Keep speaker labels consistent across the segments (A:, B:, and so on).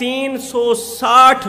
A: 360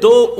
A: 2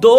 A: 2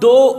A: 2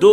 A: 2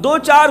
A: 2-4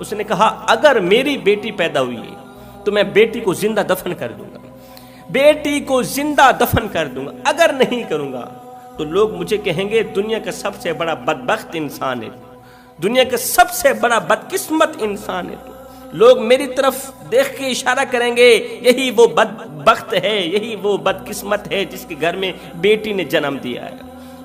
A: اس نے کہا اگر میری بیٹی پیدا ہوئی ہے تو میں بیٹی کو زندہ دفن کر دوں گا، بیٹی کو زندہ دفن کر دوں گا، اگر نہیں کروں گا تو لوگ مجھے کہیں گے دنیا کا سب سے بڑا بدبخت انسان ہے تو، دنیا کا سب سے بڑا بدقسمت انسان ہے تو، لوگ میری طرف دیکھ کے اشارہ کریں گے یہی وہ بدبخت ہے، یہی وہ بدقسمت ہے جس کے گھر میں بیٹی نے جنم دیا ہے۔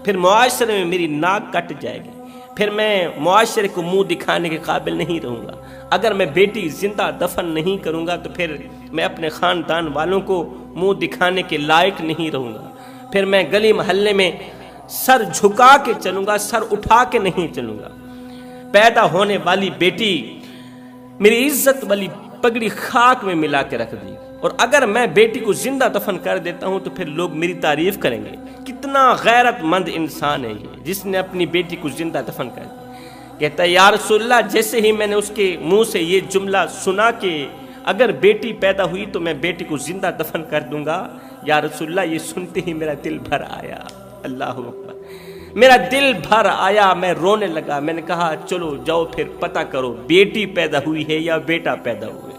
A: پھر معاشرے میں میری ناک کٹ جائے گی، پھر میں معاشرے کو منہ دکھانے کے قابل نہیں رہوں گا۔ اگر میں بیٹی زندہ دفن نہیں کروں گا تو پھر میں اپنے خاندان والوں کو منہ دکھانے کے لائق نہیں رہوں گا، پھر میں گلی محلے میں سر جھکا کے چلوں گا، سر اٹھا کے نہیں چلوں گا۔ پیدا ہونے والی بیٹی میری عزت والی پگڑی خاک میں ملا کے رکھ دی، اور اگر میں بیٹی کو زندہ دفن کر دیتا ہوں تو پھر لوگ میری تعریف کریں گے کتنا غیرت مند انسان ہے یہ جس نے اپنی بیٹی کو زندہ دفن کر دیا۔ کہتا ہے یا رسول اللہ جیسے ہی میں نے اس کے منہ سے یہ جملہ سنا کہ اگر بیٹی پیدا ہوئی تو میں بیٹی کو زندہ دفن کر دوں گا، یا رسول اللہ یہ سنتے ہی میرا دل بھر آیا، اللہ اکبر، میرا دل بھر آیا، میں رونے لگا۔ میں نے کہا چلو جاؤ پھر پتہ کرو بیٹی پیدا ہوئی ہے یا بیٹا پیدا ہوئے۔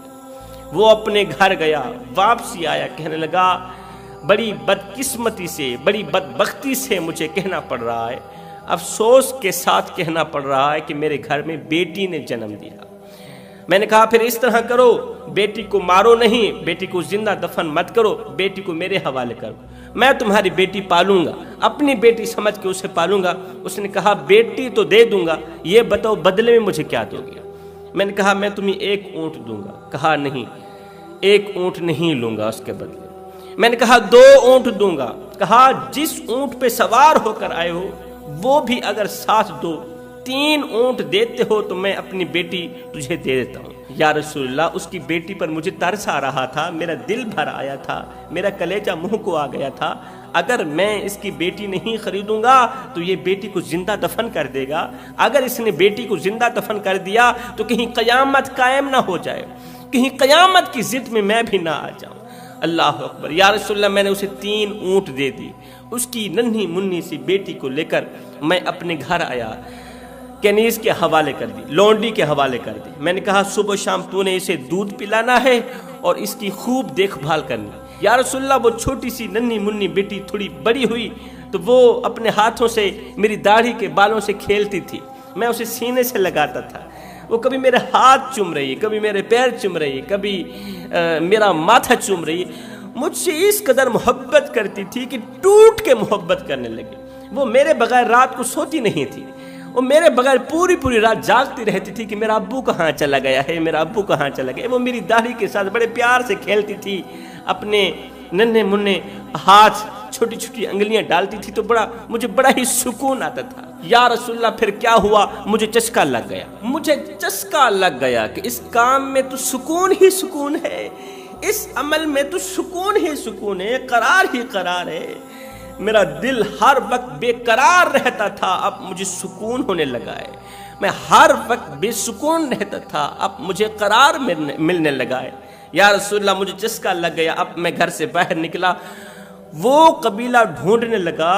A: وہ اپنے گھر گیا، واپسی آیا، کہنے لگا بڑی بدقسمتی سے، بڑی بدبختی سے مجھے کہنا پڑ رہا ہے، افسوس کے ساتھ کہنا پڑ رہا ہے کہ میرے گھر میں بیٹی نے جنم دیا۔ میں نے کہا پھر اس طرح کرو، بیٹی کو مارو نہیں، بیٹی کو زندہ دفن مت کرو، بیٹی کو میرے حوالے کرو، میں تمہاری بیٹی پالوں گا، اپنی بیٹی سمجھ کے اسے پالوں گا۔ اس نے کہا بیٹی تو دے دوں گا، یہ بتاؤ بدلے میں مجھے کیا دو گے؟ میں نے کہا میں تمہیں 1 اونٹ دوں گا۔ کہا نہیں، 1 اونٹ نہیں لوں گا اس کے بدلے۔ میں نے کہا 2 اونٹ دوں گا۔ کہا جس اونٹ پہ سوار ہو کر آئے ہو وہ بھی اگر ساتھ دو، 3 اونٹ دیتے ہو تو میں اپنی بیٹی تجھے دے دیتا ہوں۔ یا رسول اللہ اس کی بیٹی پر مجھے ترس آ رہا تھا، میرا دل بھر آیا تھا، میرا کلیجہ منہ کو آ گیا تھا، اگر میں اس کی بیٹی نہیں خریدوں گا تو یہ بیٹی کو زندہ دفن کر دے گا، اگر اس نے بیٹی کو زندہ دفن کر دیا تو کہیں قیامت قائم نہ ہو جائے، کہیں قیامت کی ضد میں بھی نہ آ جاؤں۔ اللہ اکبر۔ یا رسول اللہ میں نے اسے 3 اونٹ دے دی، اس کی ننھی منھی سی بیٹی کو لے کر میں اپنے گھر آیا، کنیز کے حوالے کر دی، لونڈی کے حوالے کر دی۔ میں نے کہا صبح شام تو نے اسے دودھ پلانا ہے اور اس کی خوب دیکھ بھال کرنی۔ یا رسول اللہ وہ چھوٹی سی ننھی منھی بیٹی تھوڑی بڑی ہوئی تو وہ اپنے ہاتھوں سے میری داڑھی کے بالوں سے کھیلتی تھی، میں اسے سینے سے لگاتا تھا، وہ کبھی میرے ہاتھ چوم رہی، کبھی میرے پیر چوم رہی، کبھی میرا ماتھا چوم رہی، مجھ سے اس قدر محبت کرتی تھی کہ ٹوٹ کے محبت کرنے لگی۔ وہ میرے بغیر رات کو سوتی نہیں تھی، وہ میرے بغیر پوری رات جاگتی رہتی تھی کہ میرا ابو کہاں چلا گیا ہے، میرا ابو کہاں چلا گیا ہے۔ وہ میری داڑھی کے ساتھ بڑے پیار سے کھیلتی تھی، اپنے ننھے منھے ہاتھ چھوٹی چھوٹی انگلیاں ڈالتی تھی تو مجھے بڑا ہی سکون آتا تھا۔ یا رسول اللہ پھر کیا ہوا، مجھے چسکا لگ گیا، مجھے چسکا لگ گیا کہ اس کام میں تو سکون ہی سکون ہے، اس عمل میں تو سکون ہی سکون ہے، قرار ہی قرار ہے۔ میرا دل ہر وقت بے قرار رہتا تھا، اب مجھے سکون ہونے لگا ہے، میں ہر وقت بے سکون رہتا تھا، اب مجھے قرار ملنے لگا ہے۔ یا رسول اللہ مجھے چسکا لگ گیا، اب میں گھر سے باہر نکلا، وہ قبیلہ ڈھونڈنے لگا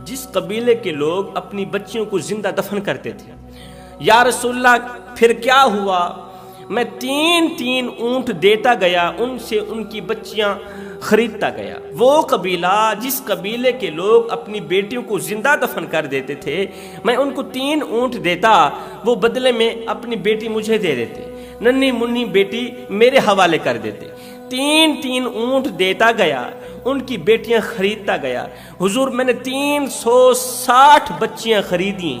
A: جس قبیلے کے لوگ اپنی بچیوں کو زندہ دفن کرتے تھے۔ یا رسول اللہ پھر کیا ہوا، میں 3 اونٹ دیتا گیا، ان سے ان کی بچیاں خریدتا گیا۔ وہ قبیلہ جس قبیلے کے لوگ اپنی بیٹیوں کو زندہ دفن کر دیتے تھے، میں ان کو 3 اونٹ دیتا، وہ بدلے میں اپنی بیٹی مجھے دے دیتے، ننھی منھی بیٹی میرے حوالے کر دیتے۔ 3 اونٹ دیتا گیا، ان کی بیٹیاں خریدتا گیا۔ حضور میں نے 360 بچیاں خریدی،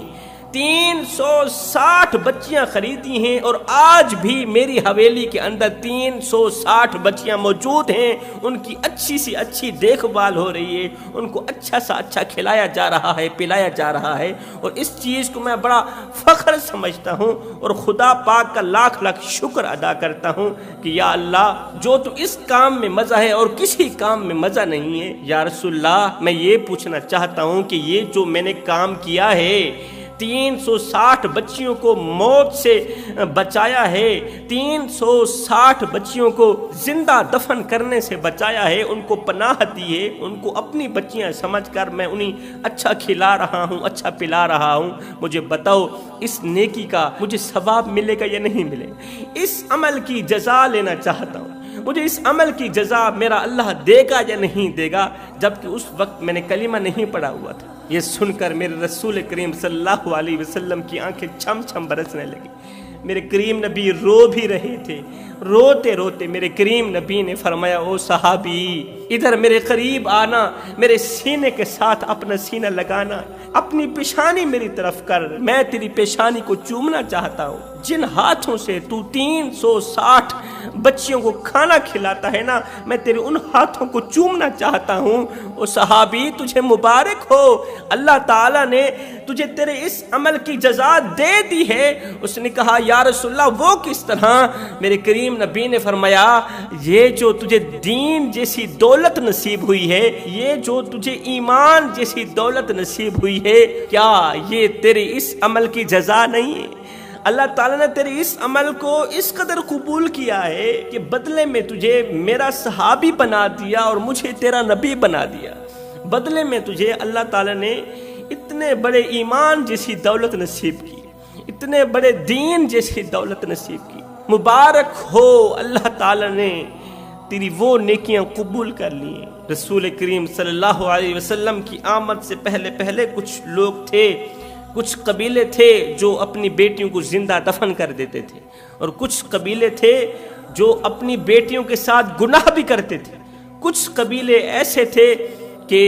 A: 360 بچیاں خریدی ہیں، اور آج بھی میری حویلی کے اندر 360 بچیاں موجود ہیں، ان کی اچھی سی اچھی دیکھ بھال ہو رہی ہے، ان کو اچھا سا اچھا کھلایا جا رہا ہے، پلایا جا رہا ہے، اور اس چیز کو میں بڑا فخر سمجھتا ہوں، اور خدا پاک کا لاکھ شکر ادا کرتا ہوں کہ یا اللہ جو تو اس کام میں مزہ ہے اور کسی کام میں مزہ نہیں ہے۔ یا رسول اللہ میں یہ پوچھنا چاہتا ہوں کہ یہ جو میں نے کام کیا ہے، 360 بچیوں کو موت سے بچایا ہے، 360 بچیوں کو زندہ دفن کرنے سے بچایا ہے، ان کو پناہ دی ہے، ان کو اپنی بچیاں سمجھ کر میں انہیں اچھا کھلا رہا ہوں، اچھا پلا رہا ہوں۔ مجھے بتاؤ اس نیکی کا مجھے ثواب ملے گا یا نہیں ملے گا؟ اس عمل کی جزا لینا چاہتا ہوں، مجھے اس عمل کی جزا میرا اللہ دے گا یا نہیں دے گا؟ جبکہ اس وقت میں نے کلمہ نہیں پڑھا ہوا تھا۔ یہ سن کر میرے رسول کریم صلی اللہ علیہ وسلم کی آنکھیں چھم چھم برسنے لگی۔ میرے کریم نبی رو بھی رہے تھے، روتے روتے میرے کریم نبی نے فرمایا، او صحابی ادھر میرے قریب آنا، میرے سینے کے ساتھ اپنا سینہ لگانا، اپنی پیشانی میری طرف کر، میں تیری پیشانی کو چومنا چاہتا ہوں۔ جن ہاتھوں سے تو 360 بچیوں کو کھانا کھلاتا ہے نا، میں تیرے ان ہاتھوں کو چومنا چاہتا ہوں۔ او صحابی تجھے مبارک ہو، اللہ تعالیٰ نے تجھے تیرے اس عمل کی جزا دے دی ہے۔ اس نے کہا یا رسول اللہ وہ کس طرح؟ میرے کریم نبی نے فرمایا، یہ جو تجھے دین جیسی دولت نصیب ہوئی ہے، یہ جو تجھے ایمان جیسی دولت نصیب ہوئی ہے، کیا یہ تیرے اس عمل کی جزا نہیں ہے؟ اللہ تعالیٰ نے تیرے اس عمل کو اس قدر قبول کیا ہے کہ بدلے میں تجھے میرا صحابی بنا دیا اور مجھے تیرا نبی بنا دیا۔ بدلے میں تجھے اللہ تعالیٰ نے اتنے بڑے ایمان جیسی دولت نصیب کی، اتنے بڑے دین جیسی دولت نصیب کی۔ مبارک ہو، اللہ تعالیٰ نے تیری وہ نیکیاں قبول کر لی ہیں۔ رسول کریم صلی اللہ علیہ وسلم کی آمد سے پہلے کچھ لوگ تھے، کچھ قبیلے تھے جو اپنی بیٹیوں کو زندہ دفن کر دیتے تھے، اور کچھ قبیلے تھے جو اپنی بیٹیوں کے ساتھ گناہ بھی کرتے تھے۔ کچھ قبیلے ایسے تھے کہ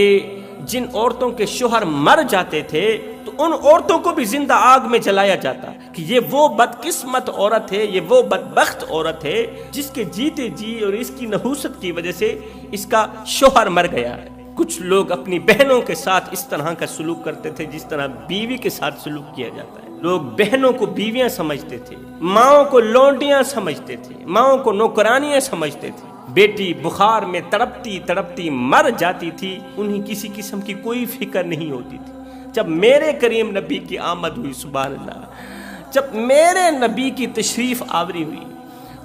A: جن عورتوں کے شوہر مر جاتے تھے تو ان عورتوں کو بھی زندہ آگ میں جلایا جاتا کہ یہ وہ بدقسمت عورت ہے، یہ وہ بدبخت عورت ہے جس کے جیتے جی اور اس کی نحوست کی وجہ سے اس کا شوہر مر گیا ہے۔ کچھ لوگ اپنی بہنوں کے ساتھ اس طرح کا سلوک کرتے تھے جس طرح بیوی کے ساتھ سلوک کیا جاتا ہے۔ لوگ بہنوں کو بیویاں سمجھتے تھے، ماؤں کو لونڈیاں سمجھتے تھے، ماؤں کو نوکرانیاں سمجھتے تھے۔ بیٹی بخار میں تڑپتی تڑپتی مر جاتی تھی، انہیں کسی قسم کی کوئی فکر نہیں ہوتی تھی۔ جب میرے کریم نبی کی آمد ہوئی، سبحان اللہ، جب میرے نبی کی تشریف آوری ہوئی،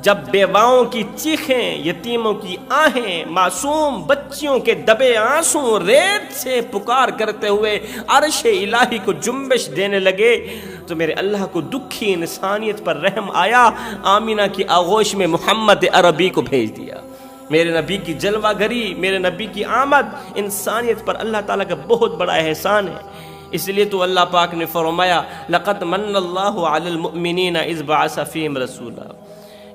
A: جب بیواؤں کی چیخیں، یتیموں کی آہیں، معصوم بچیوں کے دبے آنسوں ریت سے پکار کرتے ہوئے عرش الہی کو جنبش دینے لگے، تو میرے اللہ کو دکھی انسانیت پر رحم آیا۔ آمینہ کی آغوش میں محمد عربی کو بھیج دیا۔ میرے نبی کی جلوہ گری، میرے نبی کی آمد انسانیت پر اللہ تعالیٰ کا بہت بڑا احسان ہے۔ اس لیے تو اللہ پاک نے فرمایا، لَقَدْ مَنَّ اللَّهُ عَلَى الْمُؤْمِنِينَ إِذْ بَعَثَ فِيهِمْ رَسُولًا۔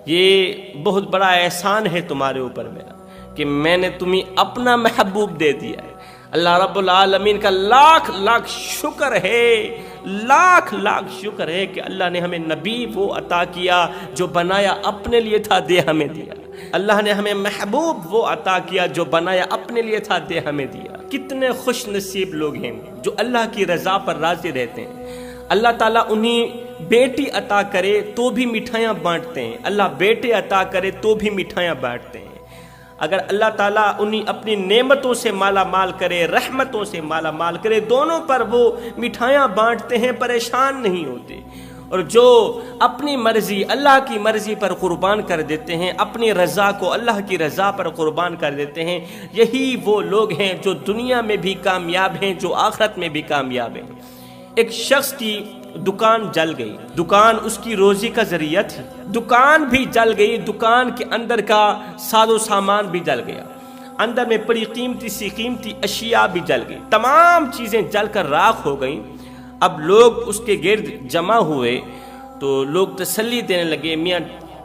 A: یہ بہت بڑا احسان ہے تمہارے اوپر میرا کہ میں نے تمہیں اپنا محبوب دے دیا ہے۔ اللہ رب العالمین کا لاکھ لاکھ شکر ہے، لاکھ لاکھ شکر ہے کہ اللہ نے ہمیں نبی وہ عطا کیا جو بنایا اپنے لیے تھا، دے ہمیں دیا۔ اللہ نے ہمیں محبوب وہ عطا کیا جو بنایا اپنے لیے تھا، دے ہمیں دیا۔ کتنے خوش نصیب لوگ ہیں جو اللہ کی رضا پر راضی رہتے ہیں۔ اللہ تعالیٰ انہیں بیٹی عطا کرے تو بھی مٹھائیاں بانٹتے ہیں، اللہ بیٹے عطا کرے تو بھی مٹھائیاں بانٹتے ہیں۔ اگر اللہ تعالیٰ انہیں اپنی نعمتوں سے مالا مال کرے، رحمتوں سے مالا مال کرے، دونوں پر وہ مٹھائیاں بانٹتے ہیں، پریشان نہیں ہوتے۔ اور جو اپنی مرضی اللہ کی مرضی پر قربان کر دیتے ہیں، اپنی رضا کو اللہ کی رضا پر قربان کر دیتے ہیں، یہی وہ لوگ ہیں جو دنیا میں بھی کامیاب ہیں، جو آخرت میں بھی کامیاب ہیں۔ ایک شخص کی دکان جل گئی، دکان اس کی روزی کا ذریعہ تھی، دکان بھی جل گئی، دکان کے اندر کا ساز و سامان بھی جل گیا، اندر میں بڑی قیمتی اشیاء بھی جل گئی، تمام چیزیں جل کر راکھ ہو گئیں۔ اب لوگ اس کے گرد جمع ہوئے تو لوگ تسلی دینے لگے، میاں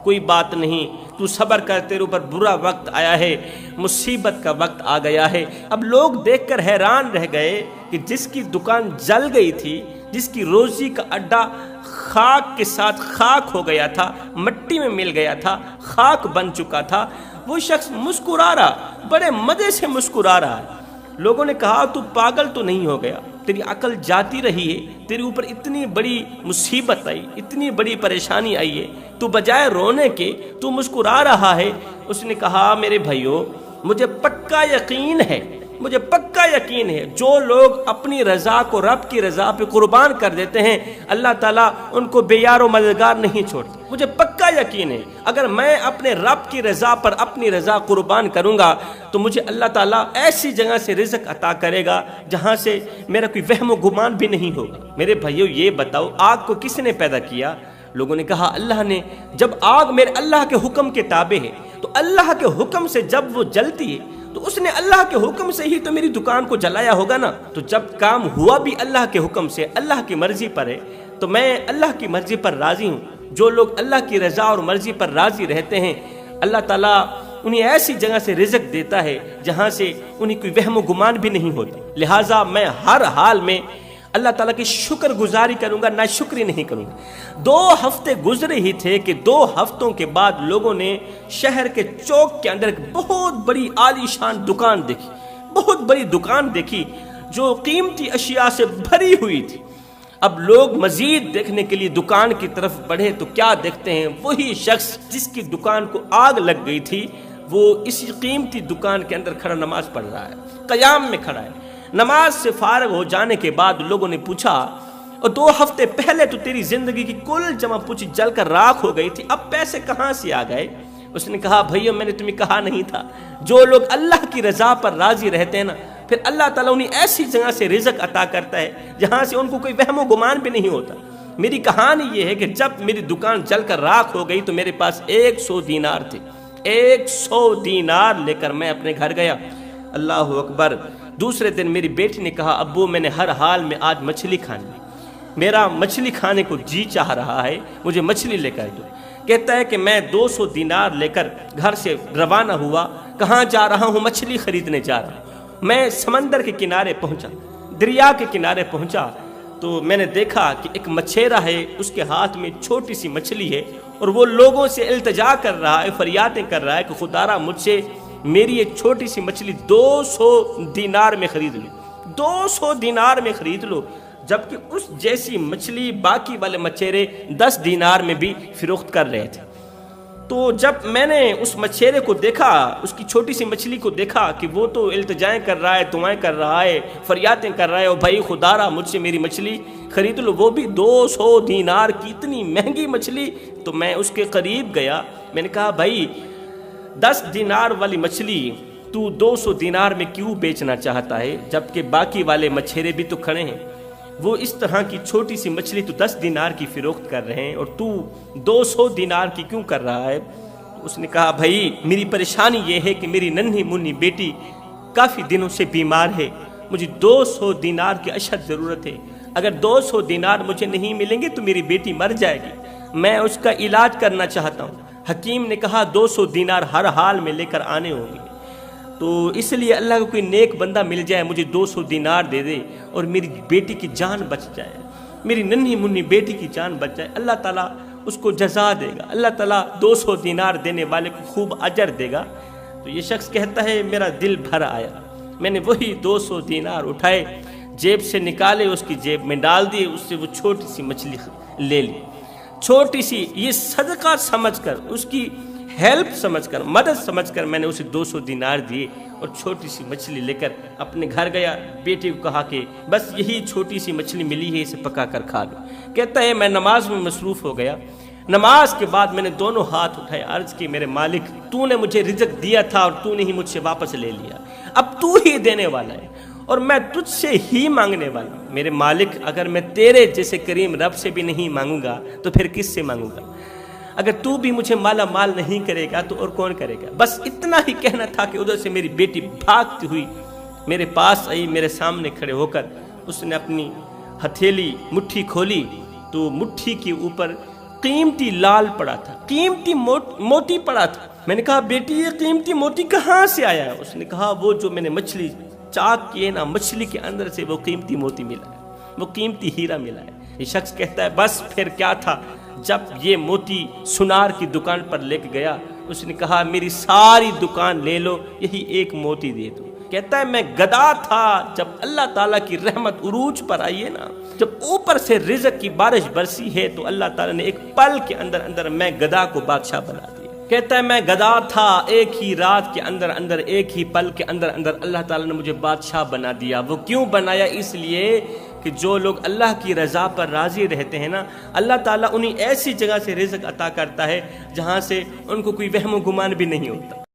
A: کوئی بات نہیں، تو صبر کر، تیرے اوپر برا وقت آیا ہے، مصیبت کا وقت آ گیا ہے۔ اب لوگ دیکھ کر حیران رہ گئے کہ جس کی دکان جل گئی تھی، جس کی روزی کا اڈا خاک کے ساتھ خاک ہو گیا تھا، مٹی میں مل گیا تھا، خاک بن چکا تھا، وہ شخص مسکرا رہا، بڑے مزے سے مسکرا رہا ہے۔ لوگوں نے کہا تو پاگل تو نہیں ہو گیا، تیری عقل جاتی رہی ہے، تیرے اوپر اتنی بڑی مصیبت آئی، اتنی بڑی پریشانی آئی ہے، تو بجائے رونے کے تو مسکرا رہا ہے۔ اس نے کہا میرے بھائیو، مجھے پکا یقین ہے مجھے پکا یقین ہے جو لوگ اپنی رضا کو رب کی رضا پہ قربان کر دیتے ہیں اللہ تعالیٰ ان کو بے یار و مددگار نہیں چھوڑتا۔ مجھے پکا یقین ہے اگر میں اپنے رب کی رضا پر اپنی رضا قربان کروں گا تو مجھے اللہ تعالیٰ ایسی جگہ سے رزق عطا کرے گا جہاں سے میرا کوئی وہم و گمان بھی نہیں ہوگا۔ میرے بھائیو یہ بتاؤ آگ کو کس نے پیدا کیا؟ لوگوں نے کہا اللہ نے۔ جب آگ میرے اللہ کے حکم کے تابع ہے تو اللہ کے حکم سے جب وہ جلتی ہے تو اس نے اللہ کے حکم سے ہی تو میری دکان کو جلایا ہوگا نا۔ تو جب کام ہوا بھی اللہ کے حکم سے، اللہ کی مرضی پر ہے، تو میں اللہ کی مرضی پر راضی ہوں۔ جو لوگ اللہ کی رضا اور مرضی پر راضی رہتے ہیں اللہ تعالیٰ انہیں ایسی جگہ سے رزق دیتا ہے جہاں سے انہیں کوئی وہم و گمان بھی نہیں ہوتا۔ لہٰذا میں ہر حال میں اللہ تعالیٰ کی شکر گزاری کروں گا، ناشکری نہیں کروں گا۔ 2 ہفتے گزرے ہی تھے کہ 2 ہفتوں کے بعد لوگوں نے شہر کے چوک کے اندر ایک بہت بڑی عالی شان دکان دیکھی، بہت بڑی دکان دیکھی جو قیمتی اشیاء سے بھری ہوئی تھی۔ اب لوگ مزید دیکھنے کے لیے دکان کی طرف بڑھے تو کیا دیکھتے ہیں؟ وہی شخص جس کی دکان کو آگ لگ گئی تھی وہ اسی قیمتی دکان کے اندر کھڑا نماز پڑھ رہا ہے، قیام میں کھڑا ہے۔ نماز سے فارغ ہو جانے کے بعد لوگوں نے پوچھا اور 2 ہفتے پہلے تو تیری زندگی کی کل جمع پوچھی جل کر راکھ ہو گئی تھی، اب پیسے کہاں سے آ گئے؟ اس نے کہا بھائیو میں نے تمہیں کہا نہیں تھا جو لوگ اللہ کی رضا پر راضی رہتے ہیں نا پھر اللہ تعالیٰ انہیں ایسی جگہ سے رزق عطا کرتا ہے جہاں سے ان کو کوئی وہم و گمان بھی نہیں ہوتا۔ میری کہانی یہ ہے کہ جب میری دکان جل کر راکھ ہو گئی تو میرے پاس 100 دینار تھے۔ 100 دینار لے کر میں اپنے گھر گیا۔ اللہ اکبر۔ دوسرے دن میری بیٹی نے کہا ابو میں نے ہر حال میں آج مچھلی کھانی، میرا مچھلی کھانے کو جی چاہ رہا ہے، مجھے مچھلی لے کر دو۔ کہتا ہے کہ میں 200 دینار لے کر گھر سے روانہ ہوا۔ کہاں جا رہا ہوں؟ مچھلی خریدنے جا رہا ہوں۔ میں سمندر کے کنارے پہنچا، دریا کے کنارے پہنچا تو میں نے دیکھا کہ ایک مچھیرا ہے، اس کے ہاتھ میں چھوٹی سی مچھلی ہے اور وہ لوگوں سے التجا کر رہا ہے، فریادیں کر رہا ہے کہ خدارا مجھ سے میری ایک چھوٹی سی مچھلی 200 دینار میں خرید لو، 200 دینار میں خرید لو، جبکہ اس جیسی مچھلی باقی والے مچھیرے 10 دینار میں بھی فروخت کر رہے تھے۔ تو جب میں نے اس مچھیرے کو دیکھا، اس کی چھوٹی سی مچھلی کو دیکھا کہ وہ تو التجائیں کر رہا ہے، دعائیں کر رہا ہے، فریادیں کر رہا ہے، اور بھائی خدارا مجھ سے میری مچھلی خرید لو، وہ بھی 200 دینار کی اتنی مہنگی مچھلی۔ تو میں اس کے قریب گیا، میں نے کہا بھائی 10 دینار والی مچھلی تو 200 دینار میں کیوں بیچنا چاہتا ہے جبکہ باقی والے مچھیرے بھی تو کھڑے ہیں؟ وہ اس طرح کی چھوٹی سی مچھلی تو 10 دینار کی فروخت کر رہے ہیں اور تو 200 دینار کی کیوں کر رہا ہے؟ اس نے کہا بھائی میری پریشانی یہ ہے کہ میری ننھی منھی بیٹی کافی دنوں سے بیمار ہے، مجھے 200 دینار کی اشد ضرورت ہے، اگر 200 دینار مجھے نہیں ملیں گے تو میری بیٹی مر جائے گی، میں اس کا علاج کرنا چاہتا ہوں۔ حکیم نے کہا 200 دینار ہر حال میں لے کر آنے ہوں گے، تو اس لیے اللہ کو کوئی نیک بندہ مل جائے مجھے 200 دینار دے دے اور میری بیٹی کی جان بچ جائے، میری ننھی منھی بیٹی کی جان بچ جائے، اللہ تعالیٰ اس کو جزا دے گا، اللہ تعالیٰ 200 دینار دینے والے کو خوب اجر دے گا۔ تو یہ شخص کہتا ہے میرا دل بھر آیا، میں نے وہی 200 دینار اٹھائے، جیب سے نکالے، اس کی جیب میں ڈال دیے، اس سے وہ چھوٹی سی مچھلی لے لی، چھوٹی سی، یہ صدقہ سمجھ کر، اس کی ہیلپ سمجھ کر، مدد سمجھ کر میں نے اسے 200 دینار دیے اور چھوٹی سی مچھلی لے کر اپنے گھر گیا۔ بیٹی کو کہا کہ بس یہی چھوٹی سی مچھلی ملی ہے، اسے پکا کر کھا لو۔ کہتا ہے میں نماز میں مصروف ہو گیا، نماز کے بعد میں نے دونوں ہاتھ اٹھائے، عرض کی میرے مالک تو نے مجھے رزق دیا تھا اور تو نے ہی مجھ سے واپس لے لیا، اب تو ہی دینے والا ہے اور میں تجھ سے ہی مانگنے والا ہوں۔ میرے مالک اگر میں تیرے جیسے کریم رب سے بھی نہیں مانگوں گا تو پھر کس سے مانگوں گا؟ اگر تو بھی مجھے مالا مال نہیں کرے گا تو اور کون کرے گا؟ بس اتنا ہی کہنا تھا کہ ادھر سے میری بیٹی بھاگتی ہوئی میرے پاس آئی، میرے سامنے کھڑے ہو کر اس نے اپنی ہتھیلی مٹھی کھولی تو مٹھی کے اوپر قیمتی لال پڑا تھا، قیمتی موتی پڑا تھا۔ میں نے کہا بیٹی یہ قیمتی موتی کہاں سے آیا ہے؟ اس نے کہا وہ جو میں نے مچھلی چاک کیے نا، مچھلی کے اندر سے وہ قیمتی موتی ملا ہے، وہ قیمتی ہیرا ملا ہے۔ یہ شخص کہتا ہے بس پھر کیا تھا؟ جب یہ موتی سنار کی دکان پر لے کے گیا، اس نے کہا میری ساری دکان لے لو، یہی ایک موتی دے دو۔ کہتا ہے میں گدا تھا، جب اللہ تعالیٰ کی رحمت عروج پر آئی ہے نا، جب اوپر سے رزق کی بارش برسی ہے تو اللہ تعالیٰ نے ایک پل کے اندر میں گدا کو بادشاہ بنا دیا۔ کہتا ہے میں گدا تھا، ایک ہی رات کے اندر اندر، ایک ہی پل کے اندر اندر اللہ تعالیٰ نے مجھے بادشاہ بنا دیا۔ وہ کیوں بنایا؟ اس لیے کہ جو لوگ اللہ کی رضا پر راضی رہتے ہیں نا، اللہ تعالیٰ انہیں ایسی جگہ سے رزق عطا کرتا ہے جہاں سے ان کو کوئی وہم و گمان بھی نہیں ہوتا۔